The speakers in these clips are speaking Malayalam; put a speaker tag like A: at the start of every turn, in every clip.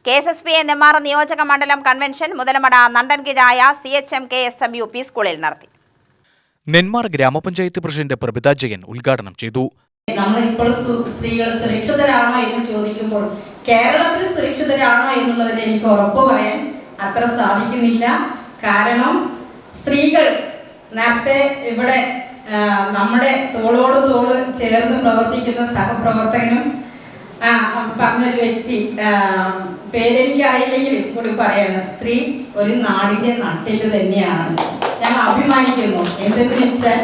A: KSSP നെന്മാറ നിയോജക മണ്ഡലം കൺവെൻഷൻ മുതലമട നണ്ടൻകിഴായ CHM-KSM-UP സ്കൂളിൽ നടത്തി.
B: നെന്മാറ ഗ്രാമപഞ്ചായത്ത് പ്രസിഡന്റ് പ്രഭിത ജയൻ ഉദ്ഘാടനം ചെയ്തു.
C: നമ്മളിപ്പോൾ സ്ത്രീകൾ സുരക്ഷിതരാണോ എന്ന് ചോദിക്കുമ്പോൾ കേരളത്തിൽ സുരക്ഷിതരാണോ എന്നുള്ളതിൽ എനിക്ക് ഉറപ്പ് പറയാൻ അത്ര സാധിക്കുന്നില്ല. കാരണം സ്ത്രീകൾ നേരത്തെ ഇവിടെ നമ്മുടെ തോളോട് തോള് ചേർന്ന് പ്രവർത്തിക്കുന്ന സഹപ്രവർത്തകനും പറഞ്ഞൊരു വ്യക്തി, പേരെനിക്ക് അറിയില്ലെങ്കിലും കൂടി പറയാണ്, സ്ത്രീ ഒരു നാടിൻ്റെ നട്ടില് തന്നെയാണ്. ഞാൻ അഭിമാനിക്കുന്നു. എന്തെന്ന് വെച്ചാൽ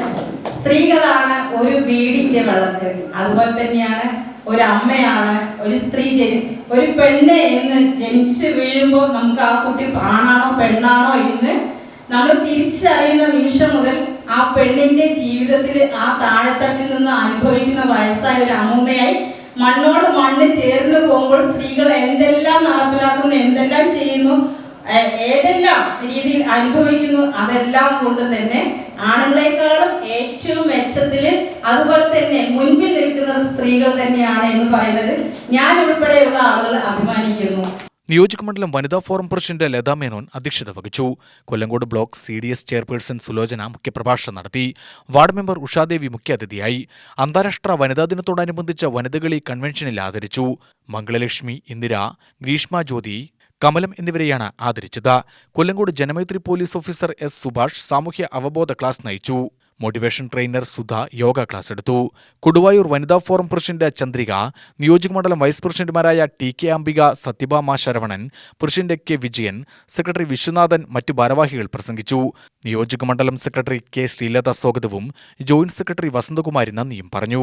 C: സ്ത്രീകളാണ് ഒരു വീടിൻ്റെ വിളക്ക്. അതുപോലെ തന്നെയാണ് ഒരു അമ്മയാണ്. ഒരു സ്ത്രീ ഒരു പെണ്ണ് എന്ന് ജനിച്ചു വീഴുമ്പോൾ നമുക്ക് ആ കുട്ടി ആണാണോ പെണ്ണാണോ എന്ന് നമ്മൾ തിരിച്ചറിയുന്ന നിമിഷം മുതൽ ആ പെണ്ണിന്റെ ജീവിതത്തിൽ ആ താഴെത്തട്ടിൽ നിന്ന് അനുഭവിക്കുന്ന വയസ്സായ ഒരു അമ്മൂമ്മയായി മണ്ണോട് മണ്ണ് ചേർന്ന് പോകുമ്പോൾ സ്ത്രീകൾ എന്തെല്ലാം നടപ്പിലാക്കുന്നു, എന്തെല്ലാം ചെയ്യുന്നു, ഏതെല്ലാം രീതിയിൽ അനുഭവിക്കുന്നു, അതെല്ലാം കൊണ്ട് തന്നെ ആണുങ്ങളെക്കാളും ഏറ്റവും മെച്ചത്തിൽ അതുപോലെ തന്നെ മുൻപിൽ നിൽക്കുന്നത് സ്ത്രീകൾ തന്നെയാണ് എന്ന് പറയുന്നത് ഞാൻ ഉൾപ്പെടെയുള്ള ആളുകൾ അഭിമാനിക്കുന്നു.
B: നിയോജകമണ്ഡലം വനിതാ ഫോറം പ്രസിഡന്റ് ലതാ മേനോൻ അധ്യക്ഷത വഹിച്ചു. Kollengode block CDS chairperson Sulochana മുഖ്യപ്രഭാഷണം നടത്തി. വാർഡ് മെമ്പർ ഉഷാദേവി മുഖ്യാതിഥിയായി. അന്താരാഷ്ട്ര വനിതാ ദിനത്തോടനുബന്ധിച്ച വനിതകളെ കൺവെൻഷനിൽ ആദരിച്ചു. മംഗളലക്ഷ്മി, ഇന്ദിര, ഗ്രീഷ്മ ജ്യോതി, കമലം എന്നിവരെയാണ് ആദരിച്ചത്. Kollengode Janamaithri police officer S. Subhash സാമൂഹ്യ അവബോധ ക്ലാസ് നയിച്ചു. Motivation trainer Sudha yoga class എടുത്തു. കൊടുവായൂർ വനിതാ ഫോറം പ്രസിഡന്റ് ചന്ദ്രിക, നിയോജകമണ്ഡലം വൈസ് പ്രസിഡന്റുമാരായ TK Ambika, Sathyabhama Saravanan, president K. Vijayan, secretary Viswanathan, മറ്റു ഭാരവാഹികൾ പ്രസംഗിച്ചു. നിയോജകമണ്ഡലം സെക്രട്ടറി K. ശ്രീലത സ്വാഗതവും ജോയിന്റ് സെക്രട്ടറി വസന്തകുമാരി നന്ദിയും പറഞ്ഞു.